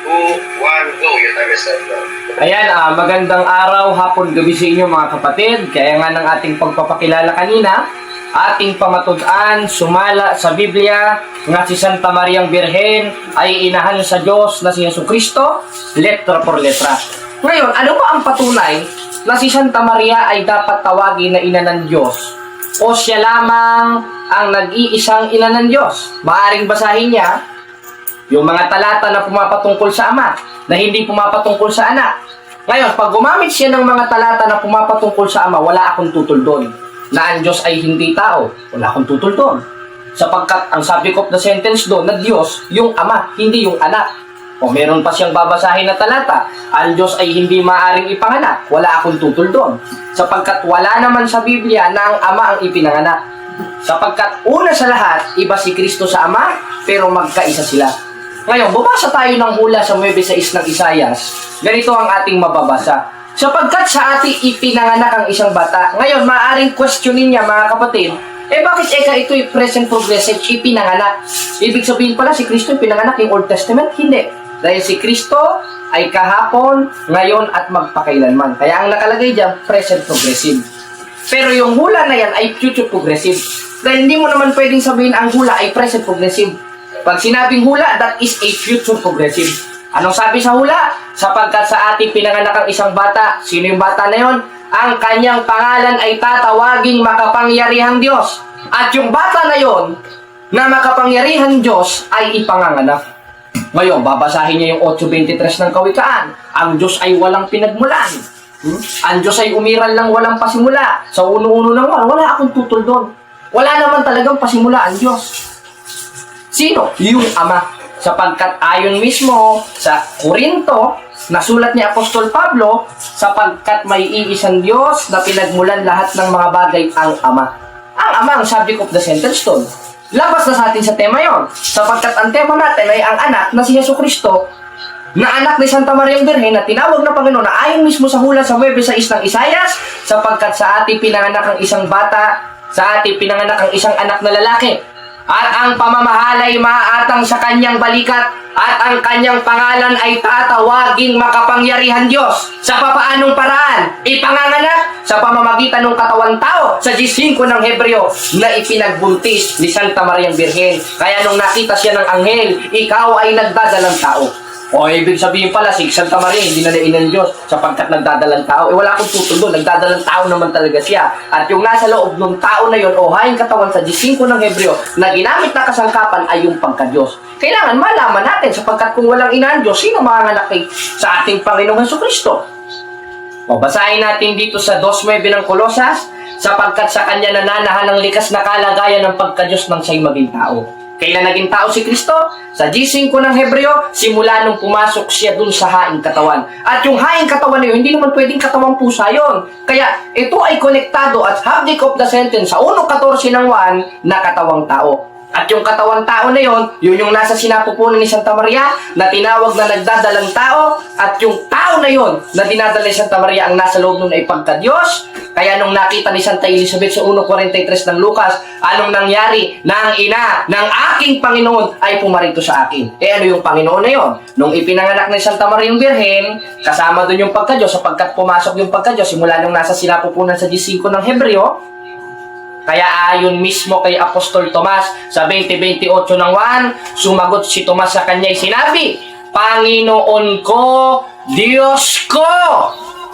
2, 1, go. Your time is up now. Ayan, magandang araw, hapon, gabi sa inyo mga kapatid. Kaya nga ng ating pagpapakilala kanina, ating pamatud-an, sumala sa Biblia, nga si Santa Mariang Birhen ay inahan sa Diyos na si Jesucristo, letra por letra. Ngayon, ano ba ang patunay na si Santa Maria ay dapat tawagin na ina ng Diyos? O siya lamang ang nag-iisang ina ng Diyos? Maaring basahin niya yung mga talata na pumapatungkol sa Ama, na hindi pumapatungkol sa Anak. Ngayon, pag gumamit siya ng mga talata na pumapatungkol sa Ama, wala akong tutol doon. Na ang Diyos ay hindi tao, wala akong tutol doon. Sapagkat ang subject of the sentence doon na Diyos, yung Ama, hindi yung Anak. O meron pa siyang babasahin na talata, ang Diyos ay hindi maaring ipanganak, wala akong tutol doon. Sapagkat wala naman sa Biblia na ang Ama ang ipinanganak. Sapagkat una sa lahat, iba si Kristo sa Ama, pero magkaisa sila. Ngayon, bubasa tayo ng hula sa 9:6 ng Isayas. Ganito ang ating mababasa. Sapagkat sa ating ipinanganak ang isang bata. Ngayon, maaaring questionin niya mga kapatid, bakit ito'y present progressive, ipinanganak? Ibig sabihin pala si Kristo ipinanganak yung Old Testament? Hindi. Dahil si Kristo ay kahapon, ngayon at magpakailanman. Kaya ang nakalagay dyan, present progressive. Pero yung hula na yan ay future progressive. Dahil hindi mo naman pwedeng sabihin ang hula ay present progressive. Pag sinabing hula, that is a future progressive. Anong sabi sa hula? Sapagkat sa ating pinanganak ang isang bata. Sino yung bata na yon? Ang kanyang pangalan ay tatawaging makapangyarihang Diyos. At yung bata na yon, na makapangyarihang Diyos, ay ipanganganak. Ngayon, babasahin niya yung 8:23 ng Kawikaan. Ang Diyos ay walang pinagmulan. Ang Diyos ay umiral lang walang pasimula. Sa uno-uno ng wala akong tutol doon. Wala naman talagang pasimula ang Diyos. Sino? Yung Ama. Sapagkat ayon mismo sa Korinto, nasulat ni Apostol Pablo, sapagkat may iisang Diyos na pinagmulan lahat ng mga bagay ang Ama. Ang Ama ang subject of the sentence doon. Labas na sa atin sa tema yon. Sapagkat ang tema natin ay ang anak na si Jesucristo, na anak ni Santa Mariang Birhen na tinawag na Panginoon na ayon mismo sa hula sa 9:6 ng Isayas, sapagkat sa ating pinanganak ang isang bata, sa ating pinanganak ang isang anak na lalaki. At ang pamamahala ay maaatang sa kanyang balikat, at ang kanyang pangalan ay tatawaging makapangyarihan Diyos. Sa papaanong paraan? Ipanganganak sa pamamagitan ng katawan tao sa 15 ng Hebreo na ipinagbuntis ni Santa Mariang Birhen. Kaya nung nakita siya ng anghel, ikaw ay nagdadalang tao. O ibig sabihin pala, si Santa Maria hindi na ng Diyos sapagkat nagdadalang tao. Wala akong tutol doon, nagdadalang tao naman talaga siya. At yung nasa loob ng tao na yon, o haing katawan sa 15 ng Hebreo na ginamit na kasangkapan ay yung pagka-Diyos. Kailangan malaman natin sapagkat kung walang ina ang Diyos, sino manganganak sa ating Panginoong Jesucristo? O basahin natin dito sa 2:9 ng Kolosas, sapagkat sa kanya nananahan ang likas na kalagayan ng pagka-Diyos nang siya'y maging tao. Kailan naging tao si Kristo? Sa G5 ng Hebreo, simula nung pumasok siya dun sa haing katawan. At yung haing katawan na yun, hindi naman pwedeng katawang pusa yun. Kaya ito ay konektado at subject of the sentence sa 1:14 ng 1 na katawang tao. At yung katawang tao na yun yung nasa sinapupunan ni Santa Maria na tinawag na nagdadalang tao, at yung tao na yun na dinadala ni Santa Maria ang nasa loob nun ay pagka-Diyos. Kaya nung nakita ni Santa Elizabeth sa 1:43 ng Lucas, anong nangyari? Na ang ina ng aking Panginoon ay pumarito sa akin. Ano yung Panginoon na yun? Nung ipinanganak ni Santa Mariang Birhen, kasama dun yung pagka-Diyos, sapagkat pumasok yung pagka-Diyos simula nung nasa sinapupunan sa G5 ng Hebreo. Kaya ayon mismo kay Apostol Tomas sa 20:28 ng 1, sumagot si Tomas sa kanya'y sinabi, Panginoon ko, Diyos ko.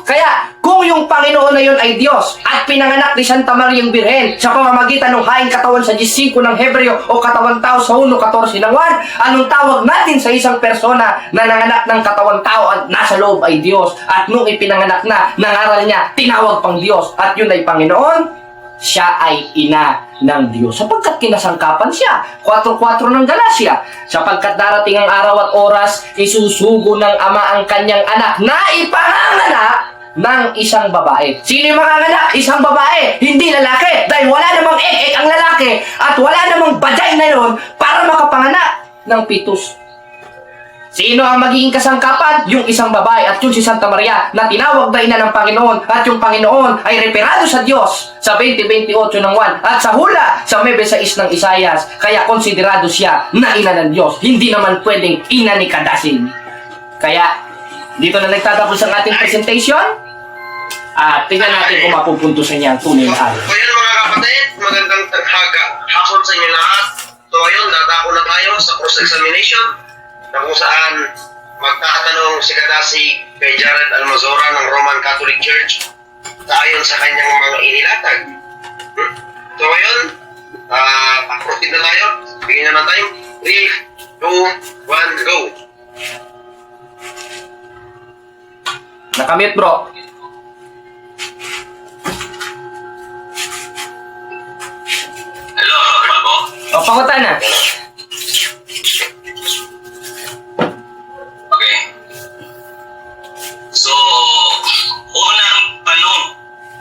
Kaya kung yung Panginoon na yun ay Diyos at pinanganak ni Santa Mariang Birhen sa pamamagitan ng haing katawan sa G5 ng Hebreo o katawang tao sa 1:14 ng 1, anong tawag natin sa isang persona na nanganak ng katawang tao at nasa loob ay Diyos, at nung ipinanganak na, nangaral niya, tinawag pang Diyos, at yun ay Panginoon? Siya ay ina ng Diyos sapagkat kinasangkapan siya. 4:4 ng Galacia, sapagkat darating ang araw at oras, isusugo ng Ama ang kanyang anak na ipanganganak ng isang babae. Sino yung manganganak? Isang babae, hindi lalaki. Dahil wala namang ang lalaki at wala namang bajay na yun para makapanganak ng pitus. Sino ang magiging kasangkapan? Yung isang babae, at yun si Santa Maria na tinawag na ina ng Panginoon, at yung Panginoon ay referado sa Diyos sa 20:28 ng 1 at sa hula sa 9:6 ng Isayas. Kaya konsiderado siya na ina ng Diyos. Hindi naman pwedeng ina ni Kadasin. Kaya, dito na nagtatapos ang ating presentation. At tingnan natin kung mapupuntusan niya ang tunay na araw. So yan mga kapatid, magandang taghaga. Hapon sa inyo lahat. So ayun, dadako na tayo sa cross-examination na kung saan magtatanong si Kadasi kay Jared Almazora ng Roman Catholic Church ayon sa kanyang mga inilatag. So ayun, proceed na tayo. Bigyan na ng time. 3, 2, 1, go! Nakamute, bro. Hello, Paco? O, pakutan na. Okay. So,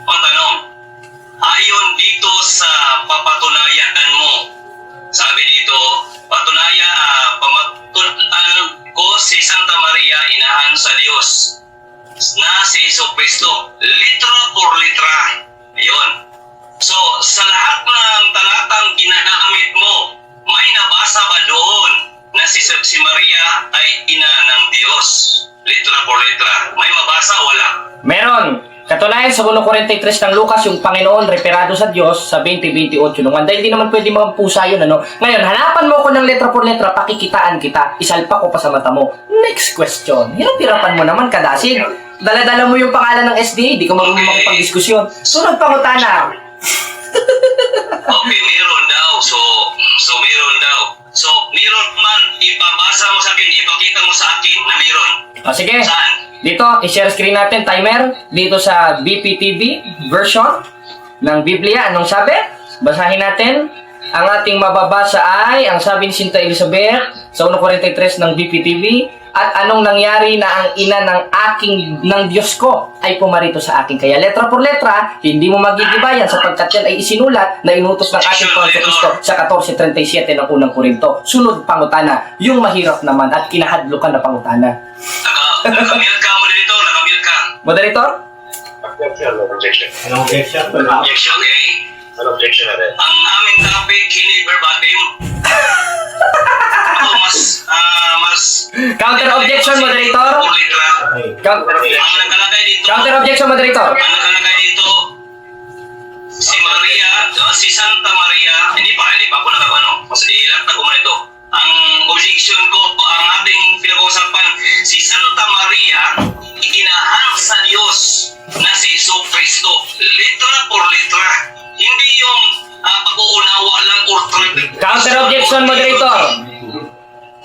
ang tanong, ayon dito sa papatunayan mo, sabi dito, pamatunan ko si Santa Maria, inahan sa Diyos, na si Jesucristo, litra por litra. Ayun. So, sa lahat ng talatang ginamit mo, may nabasa ba doon na si Maria ay ina ng Diyos? Litra por litra. May mabasa? Wala. Meron. Katunayan sa 1:43 ng Lucas, yung Panginoon referado sa Diyos sa 20:28 naman. Dahil di naman pwede magpusa yun, ano? Ngayon, hanapan mo ko ng letra por letra, pakikitaan kita. Isalpa ko pa sa mata mo. Next question. Hirap-hirapan mo naman, Kadasin. Dala-dala mo yung pangalan ng SDA, di ka marunong makipag-diskusyon. Sunod pangutana. Okay, meron daw. So meron daw. So, meron man, ipabasa mo sa akin, ipakita mo sa akin na meron. O sige, Saan? dito, i-share screen natin, timer. Dito sa BPTV version ng Biblia. Anong sabi? Basahin natin. Ang ating mababasa ay, ang sabi ni Sinta Elizabeth sa 1:43 ng BPTV, at anong nangyari na ang ina ng Diyos ko ay pumarito sa akin. Kaya letra por letra, hindi mo magigibayan sapagkat yan ay isinulat na inutos ng ating Panginoon Kristo sa 14:37 ng unang Korinto. Sunod pangutana, yung mahirap naman at kinahadlukan na pangutana. Nakamute ka, moderator. Nakamute ka. Moderator? Objection. Anong objection? Objection, okay. Ano objection natin? Ang aming topic, hindi verbatim. Mas... Counter objection, moderator. Por litra. Okay. Ang nakalagay dito... Counter objection, moderator. Ang nakalagay dito, si Maria, si Santa Maria, hindi pa ako nakakano. Mas ilang na kumano ito. Ang objection ko, ang ating pinag-uusapan, si Santa Maria, inahan sa Diyos na si Jesucristo, litra por litra. Hindi yung pag-uunawa lang or Counter objection, moderator.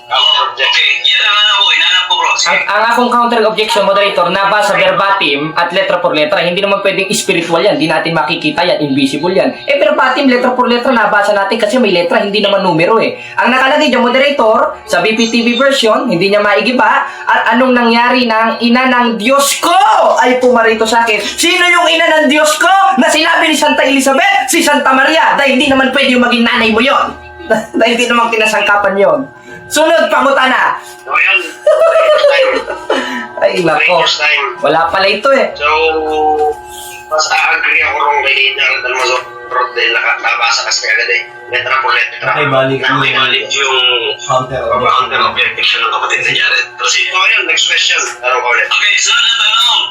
Okay, yan ang anak ko, inanap ko bro. Sige. Ang akong counter objection, moderator, nabasa verbatim at letra por letra. Hindi naman pwedeng spiritual yan. Hindi natin makikita yan. Invisible yan. Verbatim, letra por letra, nabasa natin kasi may letra, hindi naman numero eh. Ang nakalagay dyan, moderator, sa BPTV version, hindi niya maigiba, at anong nangyari ng ina ng Diyos ko ay pumarito sa akin. Sino yung ina ng Diyos ko na sinabi ni Santa Elizabeth? Si Santa Maria. Dahil hindi naman pwede yung maging nanay mo yon. Dahil hindi naman kinasangkapan yon. Sunod, pangutana. So, yun. Ay, nako. Wala pala ito eh. So, mas agree ako rong kay Jared Almazor dahil nakabasa kasi agad eh. Letra po letra. Nakibalik yung counter counter objection ng kapatid ni Jared. Proceed. So, yun. Next question. Tanong ko ulit. Okay, sunod na tanong.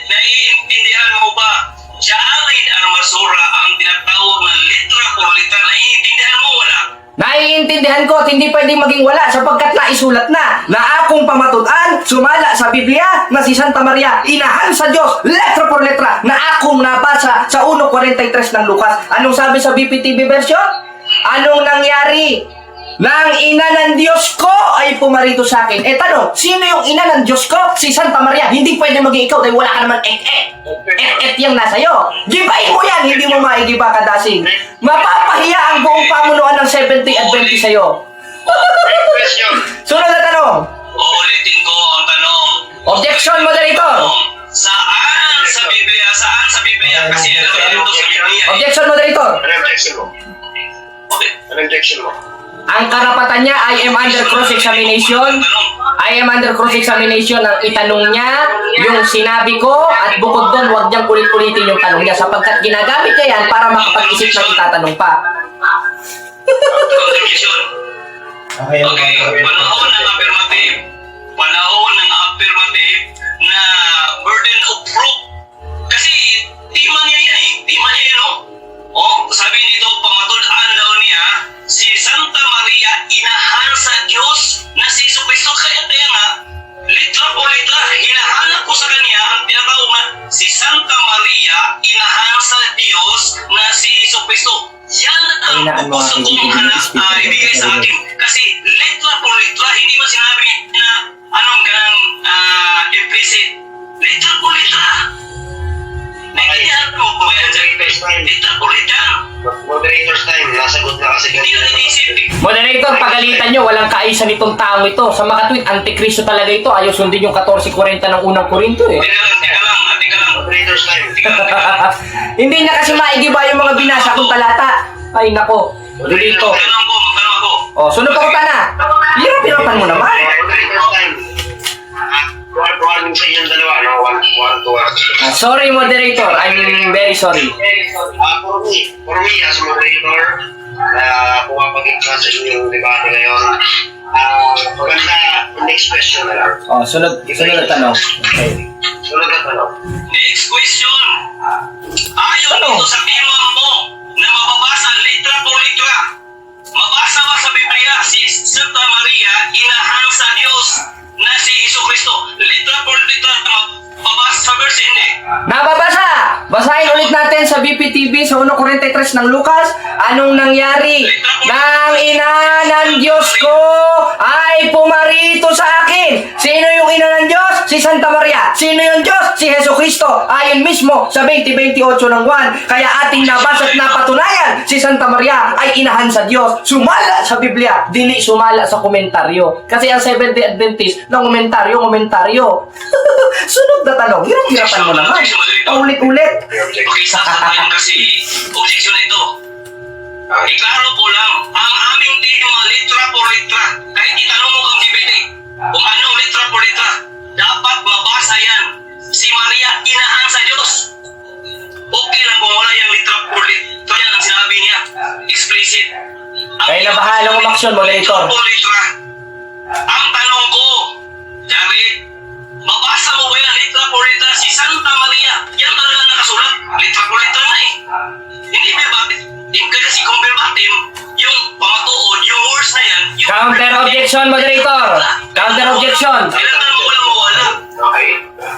Naiintindihan mo ba Jared Almazora ang tinatawag na letra por letra? Naiintindihan mo wala? Naiintindihan ko at hindi pwedeng maging wala sapagkat naisulat na akong pamatudan, sumala sa Biblia na si Santa Maria, inahan sa Diyos, letra por letra, na akong nabasa sa 1:43 ng Lucas. Anong sabi sa BPTV version? Anong nangyari? Nang ina ng Diyos ko ay pumarito sa akin. Tanong, sino yung ina ng Diyos ko? Si Santa Maria. Hindi pwede maging ikaw dahil wala ka naman et yung nasa iyo. Gibain mo yan, hindi mo maigiba, Kadasing. Mapapahiya ang buong pamunuan ng Seventh Day Adventist sa'yo. Question. Sunod na tanong. Uulitin ko ang tanong. Objection, moderator. Saan sa Biblia? Kasi alam ito sa Biblia. Objection, moderator. Ano objection mo? Okay. Ano objection mo? Ang karapatan niya, I am under cross-examination. I am under cross-examination ang itanong niya, yung sinabi ko, at bukod doon, huwag niyang ulit-ulitin yung tanong niya sapagkat ginagamit niya yan para makapag-isip ng itatanong pa. Objection. Okay, Okay, panahon ng affirmative. Kristo. Yan ang Kailangan mga gusto kong kaibigan, ibigay sa akin. Kasi letra por letra, hindi mo sinabi na anong ganang implicit. Letra por letra. Naintindihan mo ba yan? Letra por letra. Moderator's time, nasagot na kasi Hindi na naisip. Moderator, pagalitan nyo, walang kaisa nitong taong ito. Sa makatwid, antikristo talaga ito. Ayaw sundin yung 14:40 ng unang Korinto eh. Teka lang. Moderator's time. Hindi niya kasi maigiba yung mga binasa kong talata. Ay nako, dito. Magtanong ako. Oh, sunod pa ko na. Hirap-hirapan mo naman. Moderator's time. Warning sa inyong dalawa, no? One to one. Sorry moderator, I'm very sorry. For me, as moderator, na pumapagit ka sa inyong debate ngayon, maganda, next question na lang. Oh, sunod na tanong. Okay. Sunod na tanong. Next question. Ayon dito sa imam mo na mababasa litra por litra. Mabasa ba sa Biblia si Santa Maria, inahan sa Diyos na si Jesucristo? Litra por litra, mababasa sa verse, hindi. Nababasa! Basahin ulit natin sa BPTV sa 1:43 ng Lucas. Anong nangyari? Nang ina ng Diyos ko ay pumarito sa akin. Sino yung ina ng Diyos? Si Santa Maria. Sino yung Diyos? Si Jesucristo. Ayon mismo sa 20:28 ng Juan. Kaya ating nabasa at napatunayan, si Santa Maria ay inahan sa Diyos. Sumala sa Biblia, dili sumala sa komentaryo. Kasi ang Seventh-day Adventist ng komentaryo. Sunod na tanong. Hirap-hirapan mo naman. Ulit-ulit. Okay, sasabihin kasi objection ito. Iklaro po lang, ang aming tema litra por litra. Kahit itanong mo kang GPT kung anong litra por litra, dapat mabasa yan. Si Maria, inahan sa Diyos. Okay lang kung wala yung litra por litra. Yan ang sinabi niya. Explicit. Kaya na bahalang umaksyon, moderator. Litra por litra. Ang tanong ko, Jared, mabasa mo ba yan litra por litra si Santa Maria? Yan talaga nakasulat. Litra por litra na eh. Hindi verbatim. Kasi kung verbatim, yung pamatuod, yung words na yan, yung Counter objection, moderator. Counter objection. Kailangan mo walang mawala. Okay.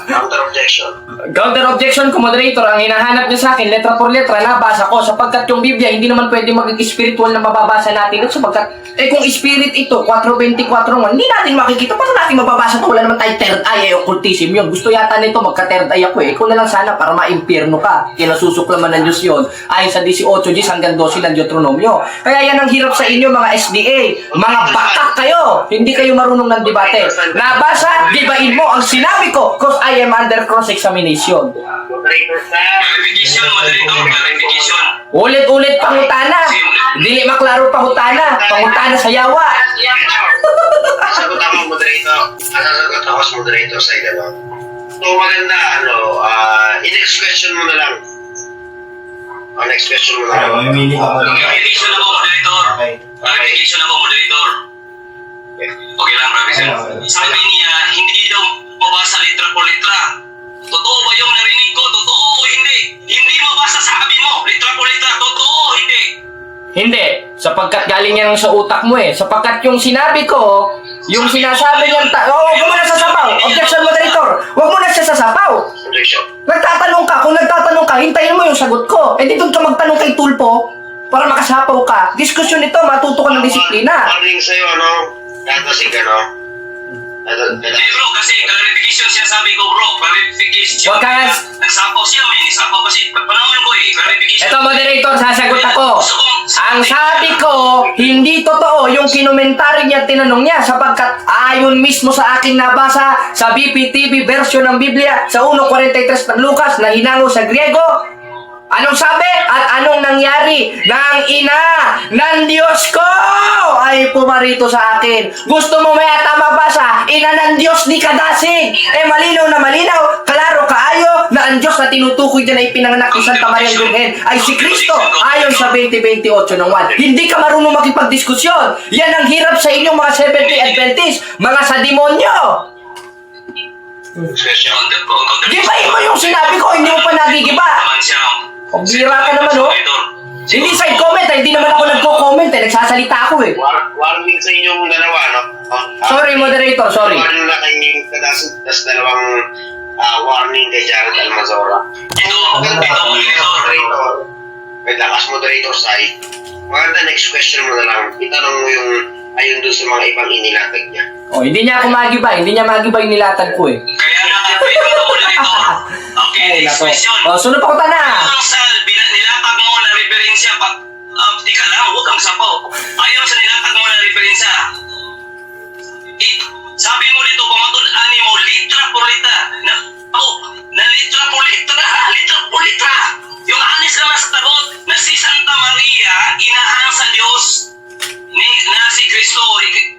Counter objection. Counter objection ko, moderator. Ang hinahanap niyo sa akin, letra por letra, nabasa ko. Sapagkat yung Biblia, hindi naman pwede maging spiritual na mababasa natin. Sapagkat, kung spirit ito, 4:24, hindi natin makikita. Paano natin mababasa ito? Wala naman tayo third eye, occultism yun. Gusto yata nito, magka-third eye ako eh. Ikaw na lang sana para ma-impierno ka. Kinasusuklaman ng Diyos yun. Ayon sa 18 Gs hanggang 12 ng Deuteronomio. Kaya yan ang hirap sa inyo, mga SDA. Mga bakak kayo. Hindi kayo marunong ng debate. Nabasa, gibain mo ang sinabi ko, cause I am under cross-examination. Moderator's time. Clarification, moderator, clarification. Ulit-ulit pangutana. Dili maklaro pangutana. Pangutana sa yawa. Sagot ako, moderator. Sasagot ako sa moderator sa gano'n. So, maganda, next question mo na lang. Next question mo na lang. Mamimili ka pa lang. Clarification ako, moderator. Okay. Clarification ako, moderator. Okay lang, Robinson. Sabi niya, hindi daw mabasa litra por litra. Totoo ba yung narinig ko? Totoo o hindi? Hindi mabasa sabi mo, litra por litra. Totoo o hindi? Hindi. Sapagkat galing yan sa utak mo eh. Sapagkat yung sinabi ko, yung sinasabi niyan, huwag mo na sasapaw. Objection, moderator. Huwag mo na siya sasapaw. Objection. Nagtatanong ka. Kung nagtatanong ka, hintayin mo yung sagot ko. Eh di doon ka magtanong kay Tulpo para makasapaw ka. Diskusyon ito, matuto ka ng disiplina. Warning sa'yo, Datasig, Hindi bro, kasi clarification siya sabi ko bro. Clarification. Wag ka- Nagsapaw siya, may nisapaw kasi. Panahon ko eh, clarification. Ito, moderator, sasagot ako. Ang sabi ko, hindi totoo yung kinumentary niya at tinanong niya sapagkat ayon mismo sa aking nabasa sa BPTV version ng Biblia sa 1:43 ng Lucas na hinango sa Griego. Anong sabi at anong nangyari? Nang ina ng Diyos ko ay pumarito sa akin. Gusto mo may mabasa? Ina ng Diyos ni Kadasig. Malinaw na malinaw. Klaro kaayo na ang Diyos na tinutukoy dyan ay pinanganak ni Santa Maria Virgen ay si Kristo ayon sa 20:28 ng Juan. Hindi ka marunong makipagdiskusyon. Yan ang hirap sa inyong mga Seventh-day Adventist, mga sa demonyo. Discussion. Gibain mo yung sinabi ko, hindi mo pa nagigiba. Bira ka naman, Hindi side comment, hindi naman ako nagko-comment, nagsasalita ako eh. Warning sa inyong dalawa, Sorry, moderator, sorry. Warning na kay tas dalawang warning kay Jared Almazora. Ito, moderator. Wait lang, as moderator side, maganda next question mo na lang. Itanong mo yung ayon doon sa mga ibang inilatag niya. Oh, hindi niya ako magiba. Hindi niya magiba yung nilatag ko eh. Kaya nga, wait mo na moderator. Okay, Ay, next nako. question. Oh, sunod pa ko na. Ayon sa nilatag mo na referensya pa, tika lang, huwag kang sapaw. Ayon sa nilatag mo na referensya, sabi mo dito, pamatulaan mo, litra por litra. Na litra por litra, litra por litra. Yung anis naman sa tagot, na si Santa Maria, inahan sa Diyos, na si Kristo,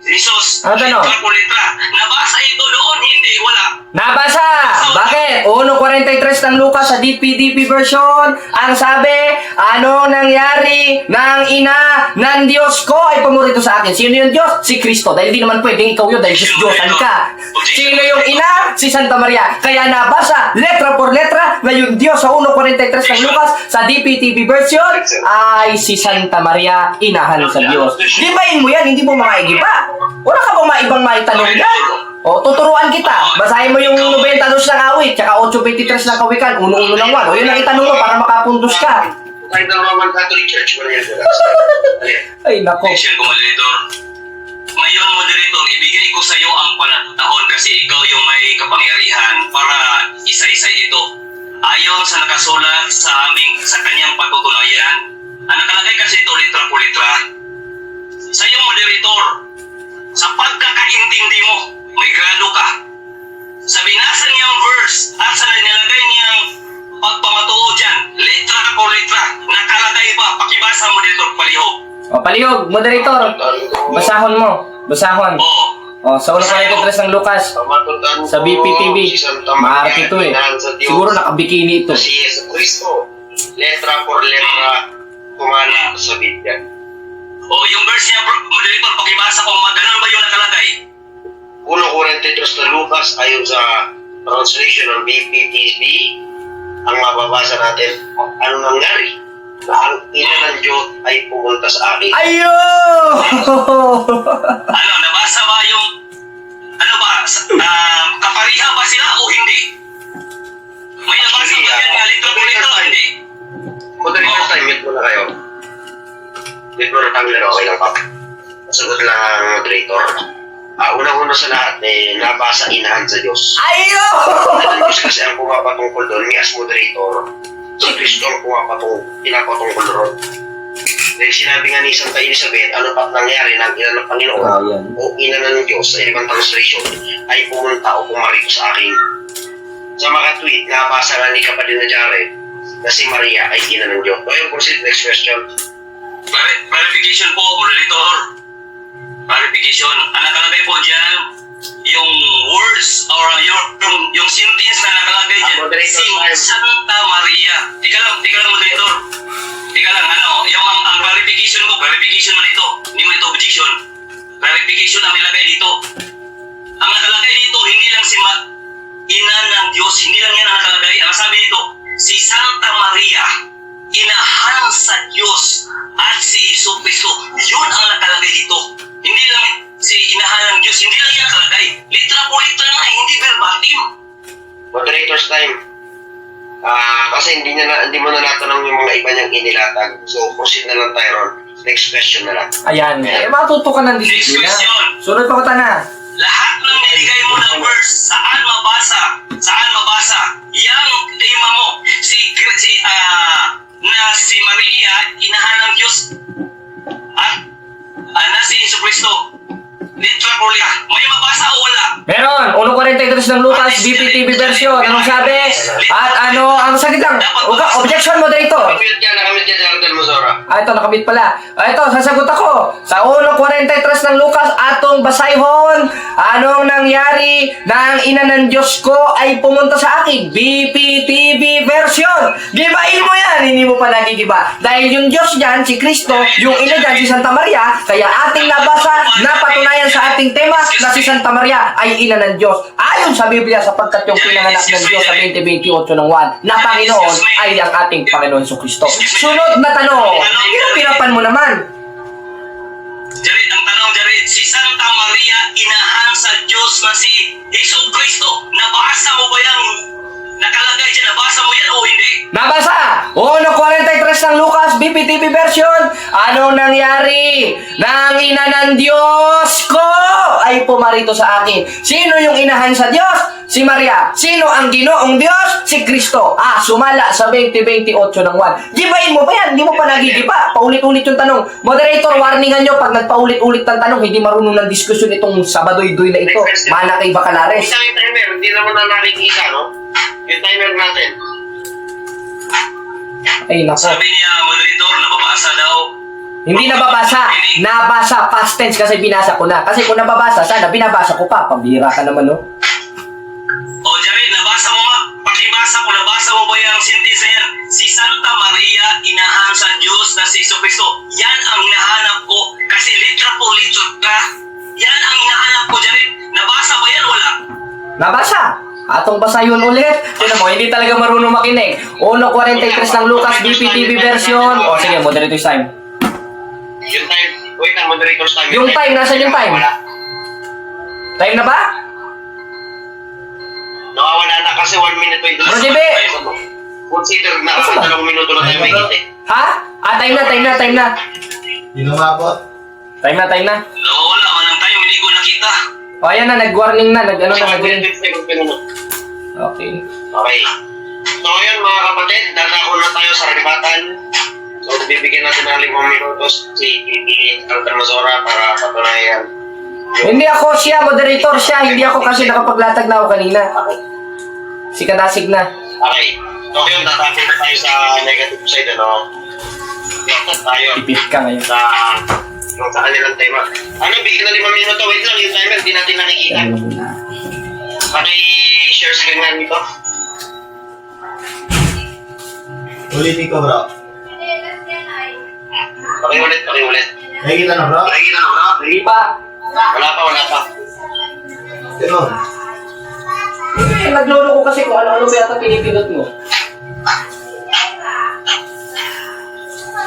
Jesus, Ano tanong? litra por litra. Nabasa ito doon, hindi, wala. Nabasa! Bakit? 1.43 ng Lucas sa DPDP version. Ang sabi, ano nangyari ng ina ng Diyos ko ay pumurito sa akin. Sino yung Diyos? Si Kristo. Dahil hindi naman pwedeng ikaw yun dahil Diyos-Diyosan ka. Sino yung ina? Si Santa Maria. Kaya nabasa, letra por letra, na yung Diyos sa 1.43 ng Lucas sa DPTV version ay si Santa Maria, inahan sa Diyos. Gibain mo yan, hindi mo maigiba. Wala ka bang maibang maitanong yan? O, tuturuan kita. Basahin mo yung 92 ng awit, tsaka 8.23 ng kawikan, 1-1 lang 1. O, yun ang itanong mo para makapuntos ka. Kahit ng Roman Catholic Church, wala yan. Ay, nako. Section ko, moderator. Ngayon, moderator, ibigay ko sa iyo ang panahon kasi ikaw yung may kapangyarihan para isa-isa ito. Ayon sa nakasulat sa kanyang pagtutunayan, ang nakalagay kasi ito litra por litra. Sa iyo, moderator, sa pagkakaintindi mo, may grado ka. Sa binasa niyang verse at sa nilagay niyang pagpamatuo dyan, litra por litra, nakalagay ba? Pakibasa mo dito, palihog. O, palihog, moderator. Basahon mo. Basahon. Oo. O, sa 1.43 ng Lucas, sa BPTV. Maarte ito eh. Siguro nakabikini ito. Si Yesu Cristo, letra por letra, kumana sa Biblia. Yung verse niya, moderator, pakibasa kung ganun ba yung nakalagay? 1.43 na Lucas ayon sa translation ng BPTV, ang mababasa natin, ano nangyari? Na ang ina ng Diyos ay pumunta sa akin. Ayo! Ano, nabasa ba yung, ano ba, kapariha ba sila o hindi? May nabasa ba yan nga litra por litra o hindi? Moderator time, mute muna kayo. Mute muna tayo, okay lang pa. Sagot lang ang moderator. Unang-una sa lahat, nabasa inahan sa Diyos. Ayo! Ang Diyos kasi ang pumapatungkol doon, ni as moderator, si Kristo ang pinapatungkol doon. Dahil sinabi nga ni Santa Elizabeth, ano pa nangyari ng ina ng Panginoon Yan. o ina ng Diyos sa ibang translation ay pumunta o pumarito sa akin. Sa mga tweet, nabasa nga ni kapatid na Jared na si Maria ay ina ng Diyos. Ngayon, proceed, next question. Clarification po, moderator. Clarification. Ang nakalagay po dyan, yung words or yung sentence na nakalagay dyan, si Santa Maria. Tika lang, moderator. Tika lang, yung ang clarification man ito. Hindi mo ito objection. Clarification ang nilagay dito. Ang nakalagay dito, hindi lang si ina ng Diyos, hindi lang yan ang nakalagay. Ang sabi dito, si Santa Maria, inahan sa Diyos at si Iso Cristo. Yun ang nakalagay dito. Hindi lang si inahan ng Diyos, hindi lang yan nakalagay. Litra po litra na, hindi verbatim. Moderator's time. Kasi hindi mo na natanong yung mga iba niyang inilatag. So, proceed na lang tayo ron. Next question na lang. Ayan. Matuto ka ng disiplina. Next question. Sunod pa ko na. Lahat ng niligay mo ng verse, saan mabasa, yang tema mo, si Maria, inahan ng Diyos, na si Iso Cristo, litra por litra, may mabasa o wala? Meron. 1.43 ng Lucas, BPTV version. Anong sabi? At ano, ang sakit lang. Objection, moderator. Nakamit niya Jordan Mozora. Ito, nakabit pala. Ito, sasagot ako. Sa 1.43 ng Lucas, atong basayhon, anong nangyari na ang ina ng Diyos ko ay pumunta sa akin? BPTV version. Gibain mo yan. Hindi mo pa nagigiba. Dahil yung Diyos dyan, si Kristo, yung ina dyan, si Santa Maria, kaya ating nabasa, napatunayan sa ating tema na si Santa Maria ay ina ng Diyos. Ayon sa Biblia, sapagkat yung pinanganak ng Diyos sa 20:28 ng 1 na Panginoon ay ang ating Panginoon Kristo. Sunod na tanong, pinapirapan mo naman. Jared, ang tanong, Jared, si Santa Maria, inahan sa Diyos na si Iso Cristo, nabasa mo ba yan? Nakalagay dyan, nabasa mo yan o hindi? Nabasa! 1.43 ng Lucas, BPTV version. Anong nangyari? Nang ina ng Diyos ko ay pumarito sa akin. Sino yung inahan sa Diyos? Si Maria. Sino ang ginoong Diyos? Si Kristo. Sumala sa 2028 ng 1. Gibain mo ba yan? Hindi mo pa nagigiba. Paulit-ulit yung tanong. Moderator, warningan nyo pag nagpaulit-ulit ng tanong, hindi marunong ng diskusyon itong Sabadoy-doy na ito. Mana kay Bacalares. Isang yung timer, hindi naman na nakikita, no? Yung timer natin. Ay, nako. Sabi niya, moderator, nababasa daw. Hindi nababasa. Nabasa. Past tense kasi binasa ko na. Kasi kung nababasa, sana binabasa ko pa. Pambira ka naman, no? O, Jared, nabasa mo nga. Pakibasa ko, nabasa mo ba yung sentence yan? Si Santa Maria, inahan sa Diyos na si Jesucristo. Yan ang hinahanap ko. Kasi litra po, litra. Yan ang hinahanap ko, Jared. Nabasa ba yan? Wala. Nabasa. Atong basayon ulit. Tinan mo, hindi talaga marunong makinig. 1.43 ng Lucas BPTV version. O, sige, moderator's time. Yung time, wait lang, moderator's time. Yung time, nasan yung time? Wala. Time na ba? Nawawala na kasi 1 minute 20 Bro, JB! Consider na kasi 2 minuto na tayo may hiti. Ha? Time na. Inumabot. Time na. Nawawala man ang time, hindi ko nakita. O, ayan na, nag-warning na, nag-ring. Okay. Okay. So yun mga kapatid, dadako na tayo sa ribatan. So bibigyan natin ng 5 minutos si Alter Mazora para patunayan. Hindi ako siya, moderator siya. Hindi ako kasi nakapaglatag na ako kanina. Si Kadasig na. Okay. So yun, dadako na tayo sa negative side, ano? Dapat tayo Ipit ka ngayon. sa kanilang tema. Bigyan na 5 minuto. Wait lang, yung timer, di natin nakikita. Ano muna? Paki-share screen nga nito. Ulitin ko, bro. Pakiulit. Nakikita na, bro? Hindi pa. Wala pa. Ganun. Naglolo ko kasi kung ano-ano ba yata pinipindot mo.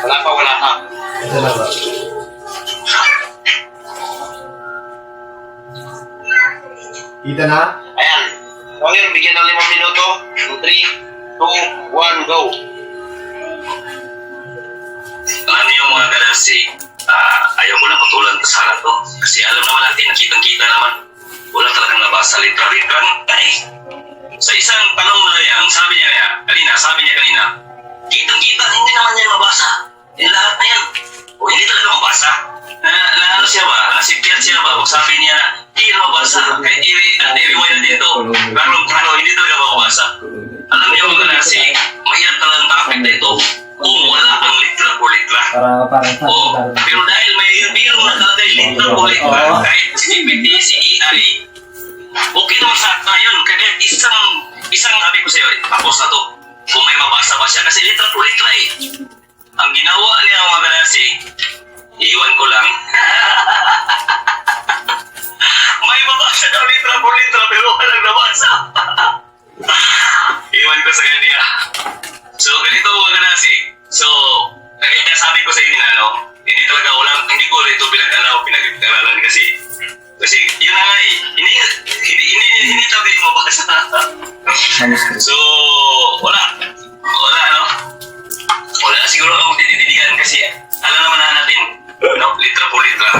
Wala pa. Ito na, bro. Kita na? Ayan. So yun, bigyan ng 5 minuto. 3, 2, 1, go. Ano yung mga galasi, ayaw mo lang patulan sa sana to. Kasi alam naman natin, nakitang-kita naman. Wala talagang nabasa litra-litra. Sa isang tanong na yan, sabi niya kanina, kitang-kita, hindi naman yan mabasa. Yung lahat na yan. O hindi talaga mabasa. Ano siya ba? Nasipiyat siya ba? O sabi niya, hindi mabasa. Kahit i-rewind na dito. Pero hindi talaga mabasa. Alam niyo mga galasi, mayat na lang topic na ito. Kung wala ang litra por litra. Pero dahil may biro nakalagay litra por litra, kahit si GPT, si AI, okay naman sa atin yun. Kaya isang sabi ko sa'yo, tapos na to. Kung may mabasa ba siya, kasi litra por litra eh. Ang ginawa niya mga galasi, iwan ko lang. May mabasa daw litra por litra, pero walang nabasa. Iwan ko sa kanya. So, ganito mga ganasi. So, kaya sabi ko sa inyo na, hindi talaga hindi ko ito pinag-aralan kasi yun na nga eh, hindi talaga yung mabasa. So, wala, wala siguro akong tititigan kasi alam naman na natin, litra po litra.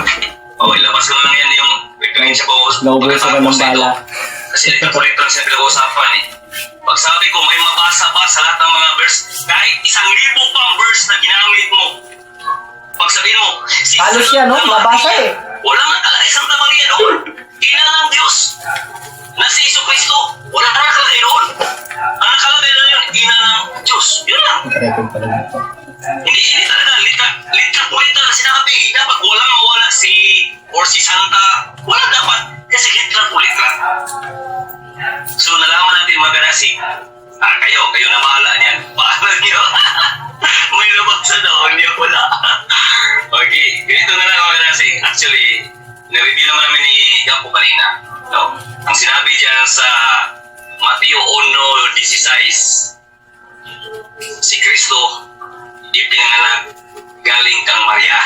Okay, labas ko lang yan yung referensya ko. Naubos ka ng bala. Kasi litra po litra siya pinag-uusapan eh. Pag sabi ko may mabasa ba sa lahat ng mga verse, kahit 1,000 pang verse na ginamit mo, pag sabihin mo, si Halos siya, no? Mabasa eh. Wala nga talaga isang Maria doon. Ina ng Diyos na si Jesucristo. Wala na nakalagay doon. Ang nakalagay na yun, ina ng Diyos. Yun lang. Record pala dito. Hindi talaga litra po litra na sinabi. Dapat walang mawala si Santa. Wala dapat. Kasi litra po litra. So nalaman natin mga ganasi. Kayo na mahala niyan. Paano niyo? May nabasa daw niyo wala. Okay, ganito na lang mga ganasi. Actually, na-review naman namin ni Gapo kanina. Ang sinabi dyan sa Mateo 1:16, si Kristo ipinanganak galing kang Maria.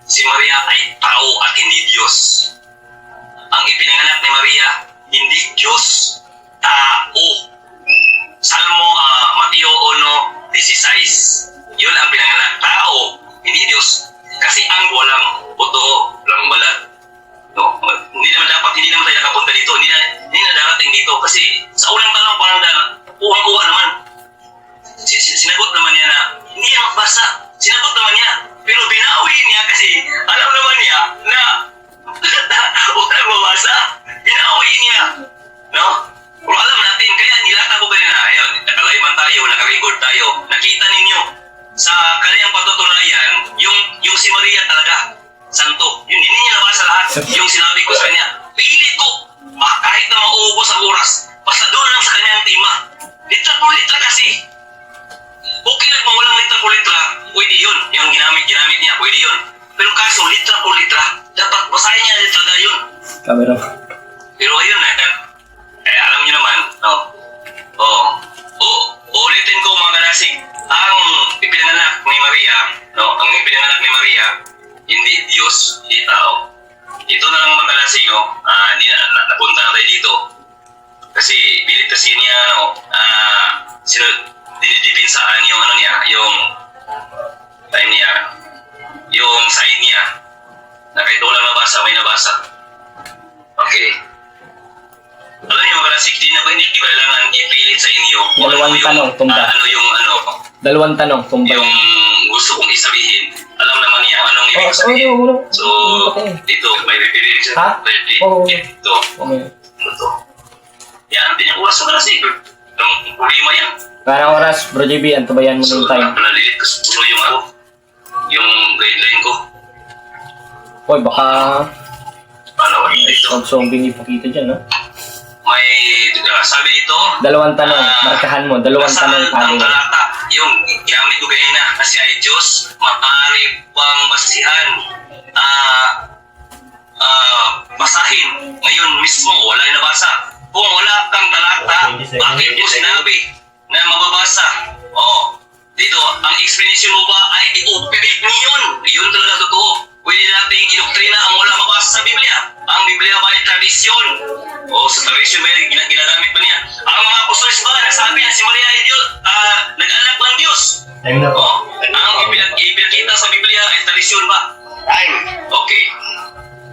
Si Maria ay tao at hindi Diyos. Ang ipinanganak ni Maria, hindi Diyos, tao. Salmo Mateo 16. Yun ang pinanganak. Tao, hindi Diyos. Kasi ang walang buto, walang balat. No, hindi naman tayo nakapunta dito. Hindi na darating dito. Kasi sa unang tanong, parang kuha naman. Sinagot naman niya na hindi niya magbasa. Sinagot naman niya. Pero binawi niya kasi alam naman niya na wala mabasa. Binawi niya. No? Kung alam natin, kaya nilata ko kanina, ayun, nakalayman tayo, nakarecord tayo. Nakita ninyo sa kanyang patutunayan, yung si Maria talaga, santo. Yun, hindi niya nabasa lahat. Yung sinabi ko sa kanya, pilit ko, kahit na mauubos ang oras, basta doon lang sa kanyang tema. Litra po litra kasi. Okay na kung walang litra po litra, pwede yun. Yung ginamit niya, pwede yun. Pero kaso, litra po litra, dapat basahin niya litra na yun. Camera. Pero ayun alam niyo naman, no? Ulitin ko mga kalasig, ang ipinanganak ni Maria, no? Ang ipinanganak ni Maria, hindi Diyos, hindi tao. Ito na lang mga kalasig, no? Hindi na napunta na tayo dito. Kasi bilit kasi niya, no? Dinidipinsaan yung yung time niya, yung side niya. Na kahit walang nabasa, may nabasa. Okay. Alam niyo mga kalasig, hindi ko kailangan ipilit sa inyo. Dalawang tanong, tumba. Dalawang tanong, tumba. Yung gusto kong isabihin. Alam naman niya anong ibig sabihin. So, dito, may pipilit siya. Ha? Oo. Ito. Okay. Ito. Yan, din yung oras sa kalasig. Yung problema yan. Parang oras, Bro JB, antabayan mo So, ng time. napalalilit ko siguro yung guideline ko. Hoy, baka Dito. zombie ipakita dyan, no? May sabi dito. Dalawang tanong, markahan mo, dalawang tanong ang tanong. talata, yung gamit ko kanina, kasi ay Diyos, maaari pang basihan, basahin. Ngayon mismo, wala yung nabasa. Kung wala kang talata, bakit mo sinabi na mababasa? Dito, ang explanation mo ba ay i-operate mo yun? Yun talaga totoo. Pwede nating idoktrina ang wala mabasa sa Biblia. Ang Biblia ba ay tradisyon? Sa tradisyon ba yan, ginagamit ba niya? Ang mga apostoles ba, nagsabi na si Maria ay Diyos, nag-anak ng Diyos? Time na po. Ang ipinakita sa Biblia ay tradisyon ba? Time. Okay.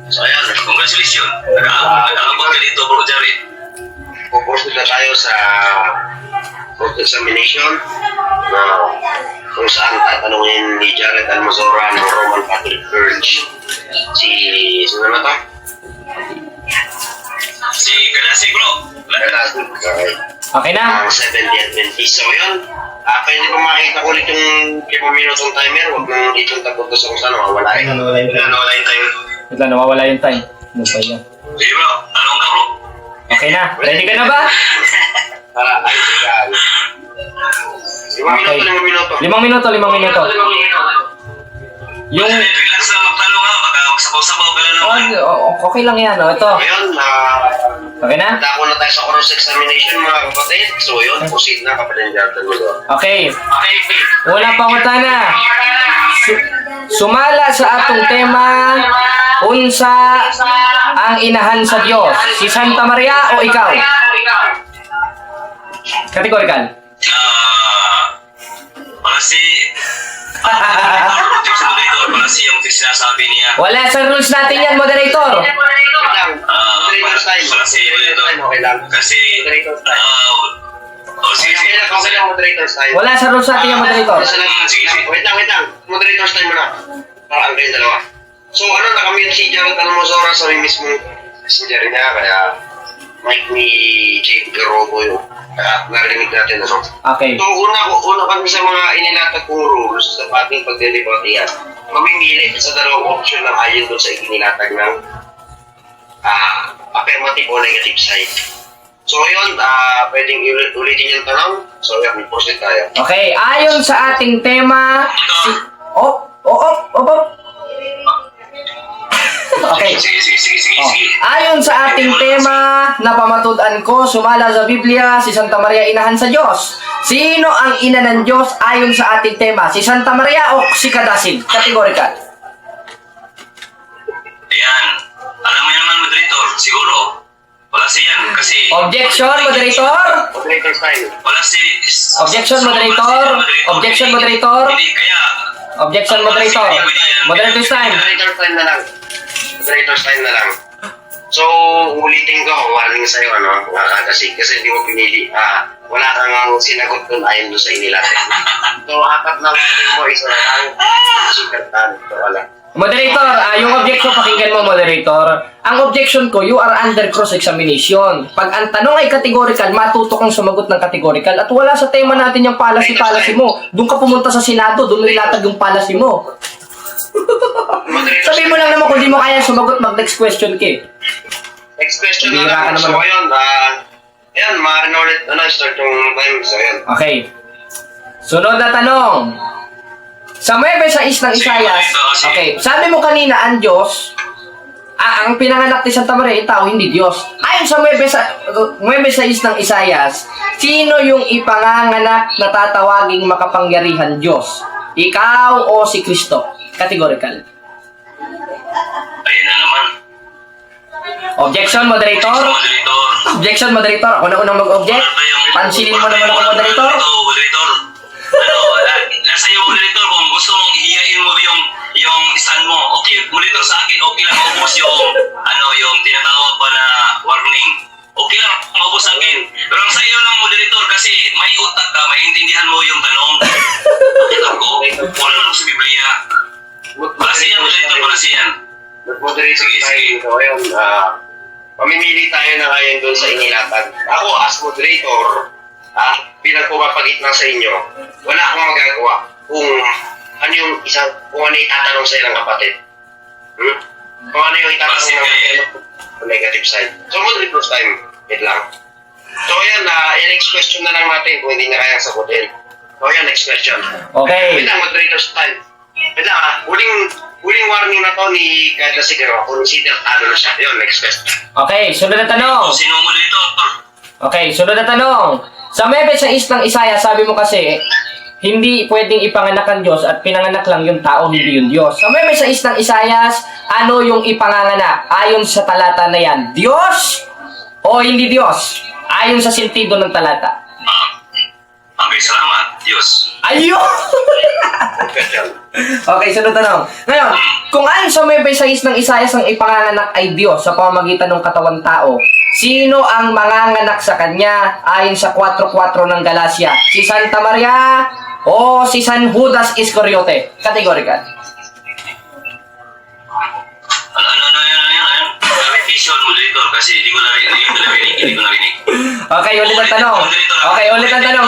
So ayan, congratulations. Nag-aabot ka dito, Bro Jared. Pupunta na tayo sa cross-examination na kung saan tatanungin ni Jared Almazora ng Roman Catholic Church sino na to? Si Gadasi, bro. Okay na? Ang 70 Adventist. So yun, pwede ba makita ko ulit yung 5 minutong timer? Huwag nang itong tagot ko sa kung saan mawawala eh. Nawala yung time. Nawala yung time. Wait lang, nawawala yung time. Ano pa yan? Sige, bro. Tanong ka, bro. Okay na? Ready ka na ba? Para ay sigal. 5 minuto. 5 minuto. Yung... Relax lang magtanong ha. Baka magsapaw-sapaw ka lang naman. Okay lang yan, oh. Ito. Ngayon, Okay na? dako na tayo sa cross-examination mga kapatid. So yun, proceed na kapatid Jared. Okay. Okay. Una pangutana. Sumala sa atong tema, unsa ang inahan sa Dios? Si Santa Maria o ikaw? Kategorikal. Para si... para si yung sinasabi niya. Wala sa rules natin yan, moderator. Moderator's time. Para si... Okay lang. Kasi... Okay lang, moderator's time. Wala sa rules natin yan, moderator. Wait lang. Moderator's time muna. Para ang kayong dalawa. So nakamute si Jared Almazora sa mismo messenger niya, kaya mic ni Jake Garobo yun. Kaya narinig natin Okay. So una kami sa mga inilatag kong rules sa ating pagdedebate yan. Mamimili sa dalawang option ng ayon doon sa ikinilatag ng affirmative o negative side. So yun, pwedeng ulitin yung tanong. So yun, proceed tayo. Okay, ayon sa ating tema, Okay. Sige. Ayon sa ating tema na pamatud-an ko, sumala sa Biblia, si Santa Maria inahan sa Diyos. Sino ang ina ng Diyos ayon sa ating tema? Si Santa Maria o si Kadasid? Kategorikal. Ayan. Alam mo naman, moderator, siguro, wala siyan kasi Objection, moderator. Moderator's time. Wala si... Objection, moderator. Objection, moderator. Hindi, kaya... Objection, moderator. Moderator's time. Moderator's time na lang. Moderator's time na lang. So, ulitin ko, warning sa'yo, kasi hindi mo pinili, wala kang sinagot dun ayon doon sa inilate. So, apat na warning mo, isa na lang, sikatan, so wala. Moderator, yung objection, pakinggan mo, moderator. Ang objection ko, you are under cross-examination. Pag ang tanong ay categorical, matuto kang sumagot ng categorical at wala sa tema natin yung policy mo. Doon ka pumunta sa Senado, doon mo ilatag yung policy mo. Sabi mo lang naman kung di mo kaya sumagot, mag-next question ka. Next question na Bihira ka lang. So, naman. ayun, yan, maaari na ulit, start yung time. So, yan. Okay. Sunod na tanong. Sa 9:6 ng Isayas, okay, sabi mo kanina, ang Diyos, ang pinanganak ni Santa Maria, tao, hindi Diyos. Ayon sa 9:6 ng Isayas, sino yung ipanganganak na tatawaging makapangyarihan Diyos? Ikaw o si Kristo? Categorical. Ayun na naman. Objection, moderator. Moderator. Objection, moderator. Ako na unang mag-object. Pansinin mo naman ako, moderator. Moderator. Nasa iyo, moderator, kung gusto mong ihiyain mo yung stand mo, okay, monitor sa akin, okay lang maubos yung tinatawag pa na warning. Okay lang maubos sa akin. Pero ang sa iyo lang, moderator, kasi may utak ka, maintindihan mo yung tanong. Bakit ako? Wala lang sa Biblia. Para siyan, moderator, para siyan. Mag-moderate Sige, tayo. sige. So, ayun, pamimili tayo na ngayon doon sa inilatag. Ako, as moderator, bilang pumapagitna sa inyo, wala akong magagawa kung ano yung itatanong sa ilang kapatid. Kung ano yung itatanong ng kapatid negative side. So, moderator's time. Wait lang. So, ayan, next question na lang natin kung hindi na kayang sagutin. So, ayan, next question. Okay. Wait lang, moderator's time. Wait lang, huling warning na to ni Kada Sigaro. Consider ano na siya. Yun, next question. Okay, sunod na tanong. Sino moderator? Okay, sunod na tanong. Sa 9:6 ng Isaya, sabi mo kasi, hindi pwedeng ipanganak ang Diyos at pinanganak lang yung tao, hindi yung Diyos. Sa 9:6 ng Isayas, ano yung ipanganganak? Ayon sa talata na yan, Diyos o hindi Diyos? Ayon sa sentido ng talata. Okay, salamat. Diyos. Ayun! Question. Okay, sunod tanong. Ngayon, kung ayon sa 9:6 ng Isayas, ang ipanganganak ay Diyos sa pamamagitan ng katawan tao, sino ang manganganak sa kanya ayon sa 4:4 ng Galacia? Si Santa Maria o si San Judas Iscariote? Categorical. Ano? Clarification, moderator, kasi hindi ko narinig. Okay, ulit ang tanong. Okay, ulit ang tanong.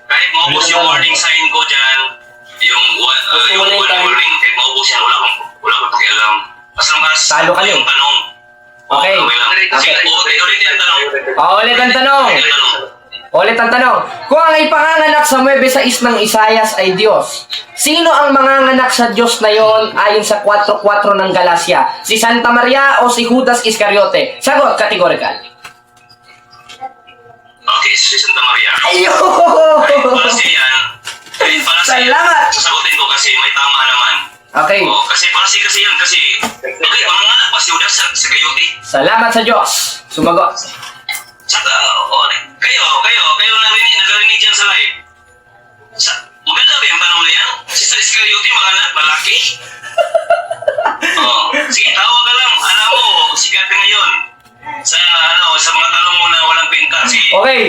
Kahit maubos yung warning sign ko dyan, yung warning, kahit maubos yan, wala akong pakialam. As long as Talo ka yung yun. tanong. Okay. Sige, ulit yung tanong. Ulit ang tanong. Ulit ang tanong. Kung ang ipanganganak sa 9:6 ng Isayas ay Diyos, sino ang manganganak sa Diyos na yon ayon sa 4:4 ng Galacia? Si Santa Maria o si Judas Iscariote? Sagot, categorical. Okay, si Santa Maria. Ayun! Para siya yan. Salamat! Sasagutin ko kasi may tama naman. Okay. Oo, kasi para kasi yan, kasi okay, manganganak pa si Judas sa Gayote. Salamat sa Diyos. Sumagot. Saka, kayo narinig dyan sa live. Maganda ba yung tanong na yan? Si Iscariote, manganak, lalaki? Sige, tawag ka lang. Alam mo, sikat ka ngayon. Sa mga tanong mo na walang pinta. Sige, Okay.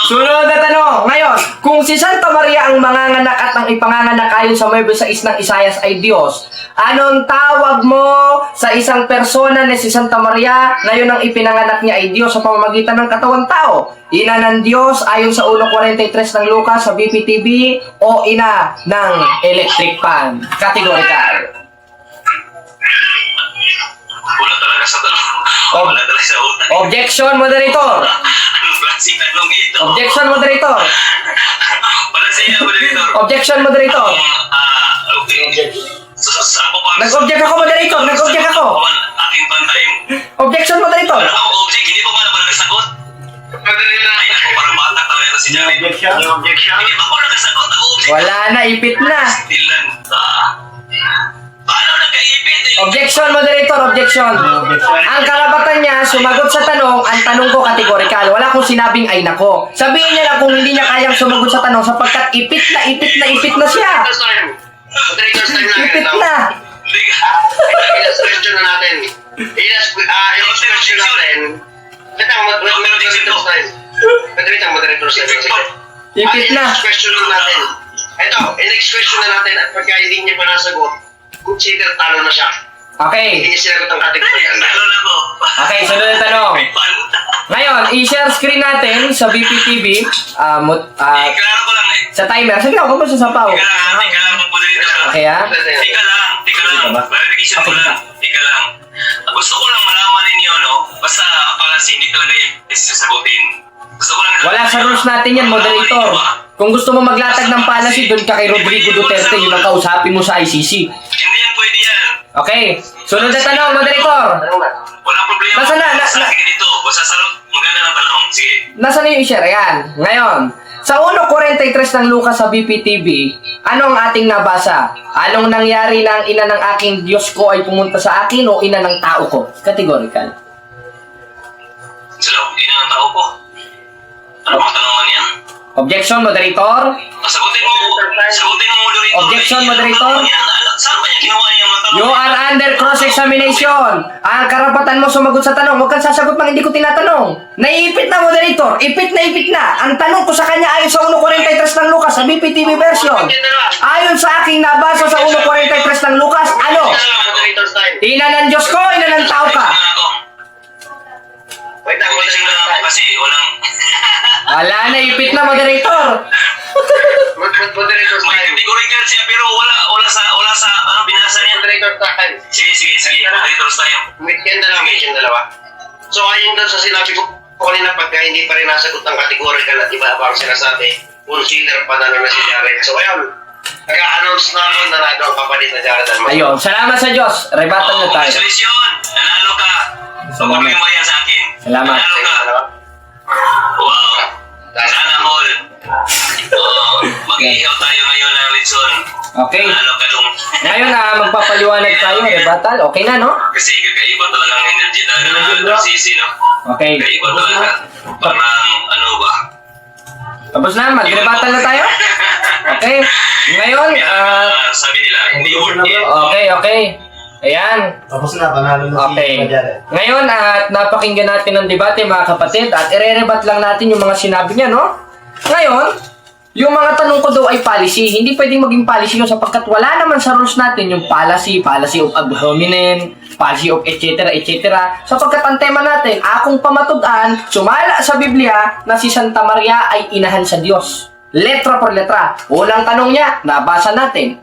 Sunod na tanong. Ngayon, kung si Santa Maria ang manganganak at ang ipanganganak ayon sa 9:6 ng Isayas ay Diyos, anong tawag mo sa isang persona na si Santa Maria ngayon ang ipinanganak niya ay Diyos sa pamamagitan ng katawang tao? Ina ng Diyos ayon sa 1:43 ng Lucas sa BPTV o ina ng electric pan? Categorical. Wala talaga sa tanong. Wala talaga sa utak. Objection, moderator. Anong klaseng tanong ito? Objection, moderator. Wala siya, moderator. Objection, moderator. Okay. Sa ako pa. Nag-object ako, moderator. Nag-object ako. Aking pantime. Objection, moderator. Ano ako object? Hindi pa ba nakasagot? Ay, ako parang bata talaga si Jared. Objection? Objection? Hindi pa ako nakasagot. Ako-object. Wala na, ipit na. Stilan. Paano nagkaipit eh? Objection, moderator. Objection. Objection. Ang karapatan kailangan niya sumagot sa tanong, ang tanong ko kategorikal. Wala akong sinabing ay nako. Sabihin niya lang kung hindi niya kayang sumagot sa tanong sapagkat ipit na siya. Moderator's time na. Ipit na. Ilas question na natin. Ilas question natin. Wait lang, moderator's time. Wait lang, moderator's time. Ipit na. Next question na natin. Ito, next question na natin. At pagka hindi niya pa nasagot, consider talo na siya. Okay. Hindi niya sinagot ang kategory. Lalo na ko. Okay, sunod na tanong. May pan. Ngayon, i-share screen natin sa BPTV Klaro ko lang eh. sa timer. Sige ako ba sa sapaw? Tika lang, moderator. Okay ha? Tika lang. Verification ko lang. Tika lang. Gusto ko lang malaman ninyo, no? Basta policy, hindi talaga yung sasagutin. Gusto ko lang Wala sa rules natin yan, moderator. Kung gusto mo maglatag ng policy, doon ka kay Rodrigo Duterte, yung nakausapin mo sa ICC. Hindi yan pwede yan. Okay, sunod na tanong, moderator. Tanong na. Walang problema. Nasaan na? Sa akin dito. Basta sarap. Maganda ng tanong. Sige. Nasaan na yung i-share? Ayan. Ngayon, sa 1.43 ng Lucas sa BPTV, ano ang ating nabasa? Anong nangyari ng ina ng aking Diyos ko ay pumunta sa akin o ina ng tao ko? Categorical. Sila, ina ng tao ko. Ano bang tanong man yan? Objection, moderator. Sagutin mo, moderator. Objection, Ina ng moderator. tanong yan. Saan ba niya ginawa niya mga tanong? You are under cross-examination. Ang karapatan mo sumagot sa tanong. Huwag kang sasagot pang hindi ko tinatanong. Naiipit na, moderator. Ipit na. Ang tanong ko sa kanya ayon sa 1.43 ng Lucas sa BPTV version. Ayon sa aking nabasa sa 1.43 ng Lucas, ano? Moderator's time. Ina ng Diyos ko, ina ng tao ka. Wait lang, Objection na lang ako moderator's time. kasi walang... Wala na, ipit na, moderator. Moderator's May time. categorical siya pero wala sa ano binasa niya. Moderator's time. Sige. Moderator's time. Yan dalawa. So ayon doon sa sinabi ko kanina, pagka hindi pa rin nasagot ang categorical at iba pa ang sinasabi, consider panalo na si Jared. So ayun, nag-announce na ako na nado ang kapalit na Jared Almas. Ayun, salamat sa Diyos. Rebatan na tayo. Congratulations! Nanalo ka. Salamat. Pagpapin mo yan sa akin. Salamat. Nanalo ka. Wow. Sana all. Mag-iihaw tayo ngayon ng Litson. Okay. Nanalo ka dong. Ngayon magpapaliwanag tayo, rebuttal. Okay na, no? Kasi kakaiba talagang energy talaga ng RCC, no? Okay. Kakaiba talaga. Parang ano ba? Tapos na, mag-rebuttal na tayo? Okay. Ngayon, sabi nila, hindi worth it. okay. Ayan. Tapos na, panalo na si Okay. Jared. Ngayon, at napakinggan natin ang debate, mga kapatid, at ire-rebat lang natin yung mga sinabi niya, no? Ngayon, yung mga tanong ko daw ay policy. Hindi pwedeng maging policy yun sapagkat wala naman sa rules natin yung policy of ad hominem, policy of etc. Sapagkat ang tema natin, akong pamatud-an, sumala sa Biblia na si Santa Maria ay inahan sa Diyos. Letra por letra. Unang tanong niya, nabasa natin.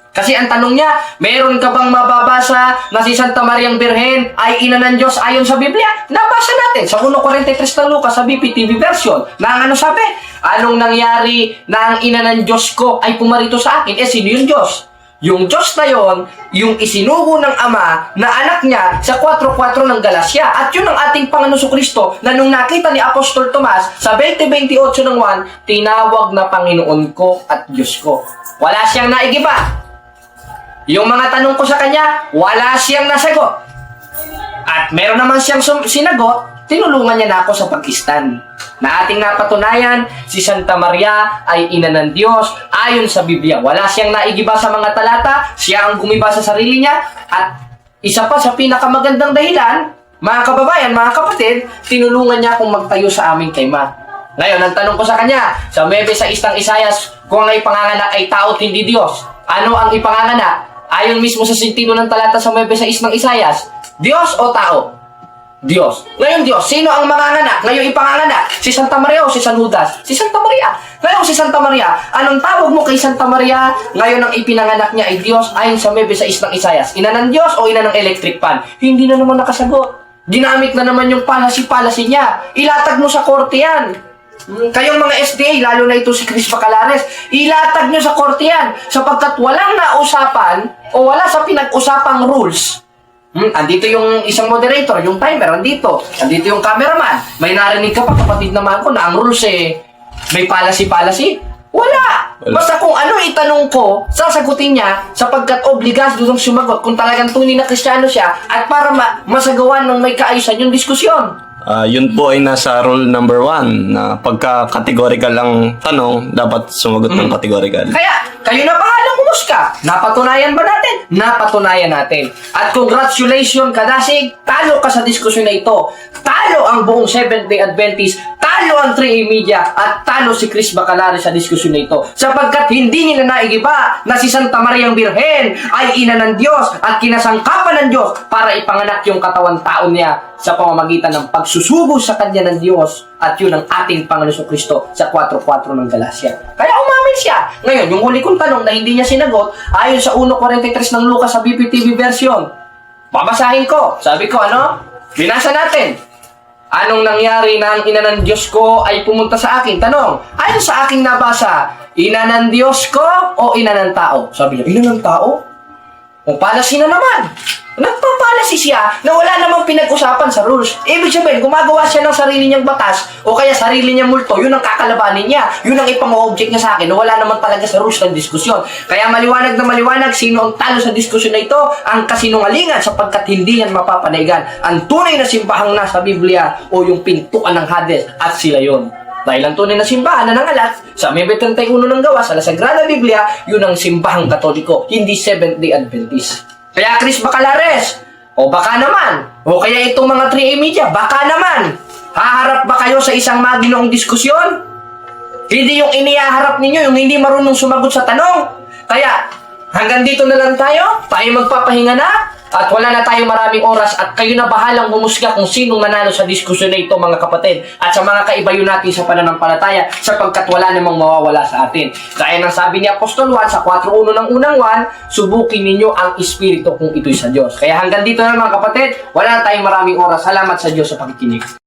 Kasi ang tanong niya, meron ka bang mababasa na si Santa Mariang Birhen ay ina ng Diyos ayon sa Biblia? Nabasa natin sa 1.43 ng Lucas sa BPTV version. Na ang ano sabi? Anong nangyari na ang ina ng Diyos ko ay pumarito sa akin? Sino yung Diyos? Yung Diyos na yon, yung isinugo ng Ama na anak niya sa 4.4 ng Galasya. At yun ang ating Panginoon Kristo na nung nakita ni Apostol Tomas sa 20:28 ng 1, tinawag na Panginoon ko at Diyos ko. Wala siyang naigiba. Yung mga tanong ko sa kanya, wala siyang nasagot. At meron naman siyang sinagot, tinulungan niya na ako sa pag-stand. Na ating napatunayan, si Santa Maria ay ina ng Diyos ayon sa Biblia. Wala siyang naigiba sa mga talata, siya ang gumiba sa sarili niya. At isa pa sa pinakamagandang dahilan, mga kababayan, mga kapatid, tinulungan niya akong magtayo sa aming kayma. Ngayon, ang tanong ko sa kanya, sa 9:6 ng Isayas, kung ang ipanganganak ay tao at hindi Diyos, ano ang ipanganganak? Ayon mismo sa sentido ng talata sa 9:6 ng Isayas, Diyos o tao? Diyos. Ngayon Diyos, sino ang manganganak? Ngayon ipanganganak? Si Santa Maria o si San Judas? Si Santa Maria. Ngayon si Santa Maria, anong tawag mo kay Santa Maria? Ngayon ang ipinanganak niya ay Diyos ayon sa 9:6 ng Isayas. Ina ng Diyos o ina ng electric fan? Hindi na naman nakasagot. Ginamit na naman yung policy niya. Ilatag mo sa korte yan. Kayong mga SDA, lalo na ito si Chris Bacalares, ilatag nyo sa korte yan sapagkat walang nausapan o wala sa pinag-usapang rules. Andito yung isang moderator, yung timer, andito yung cameraman. May narinig ka pa, kapatid naman ko, na ang rules may policy. Wala! Basta kung ano itanong ko, sasagutin niya sapagkat obligasyon siyang sumagot kung talagang tunay na Kristiyano siya at para masagawan ng may kaayusan yung diskusyon. Yun po ay nasa rule number 1 na pagka categorical ang tanong, dapat sumagot ng categorical. Kaya, kayo na bahalang humusga. Napatunayan ba natin? Napatunayan natin. At congratulations, Kadasig, talo ka sa diskusyon na ito. Talo ang buong Seventh-day Adventist, talo ang 3A Media, at talo si Chris Bacalari sa diskusyon na ito. Sapagkat hindi nila naigiba na si Santa Mariang Birhen ay ina ng Diyos at kinasangkapan ng Diyos para ipanganak yung katawan tao niya sa pamamagitan ng pagsusubo sa kanya ng Diyos, at yun ang ating Panginoon Kristo sa 4:4 ng Galacia. Kaya umamin siya. Ngayon, yung huli kong tanong na hindi niya sinagot, ayon sa 1:43 ng Lucas sa BPTV version. Babasahin ko. Sabi ko, binasa natin. Anong nangyari na ang ina ng Diyos ko ay pumunta sa akin? Tanong, ayon sa aking nabasa, ina ng Diyos ko o ina ng tao? Sabi niya, ina ng tao? O palasi na naman. Nagpapalasi siya na wala namang pinag-usapan sa rules. Ibig sabihin, gumagawa siya ng sarili niyang batas o kaya sarili niyang multo, yun ang kakalabanin niya. Yun ang ipang-object niya sa akin na wala naman talaga sa rules ng diskusyon. Kaya maliwanag na maliwanag, sino ang talo sa diskusyon na ito? Ang kasinungalingan sapagkat hindi yan mapapanaygan. Ang tunay na simbahang nasa Biblia o yung pintuan ng Hades at sila yun. Dahil ang tunay na simbahan na nangalat sa Mebe 31 ng gawa sa La Sagrada Biblia, yun ang simbahang Katoliko, hindi Seventh-day Adventist. Kaya Chris Bacalares, o baka naman, o kaya itong mga 3A Media, baka naman, haharap ba kayo sa isang maginoong diskusyon? Hindi yung inihaharap ninyo, yung hindi marunong sumagot sa tanong. Kaya, hanggang dito na lang tayo magpapahinga na, at wala na tayong maraming oras, at kayo na bahalang humusga kung sinong nanalo sa diskusyon na ito, mga kapatid, at sa mga kaibayo natin sa pananampalataya, sapagkat wala namang mawawala sa atin. Kaya nang sabi ni Apostol Juan sa 4:1 ng unang 1, subukin ninyo ang Espiritu kung ito'y sa Diyos. Kaya hanggang dito na, mga kapatid, wala na tayong maraming oras. Salamat sa Diyos sa pakikinig.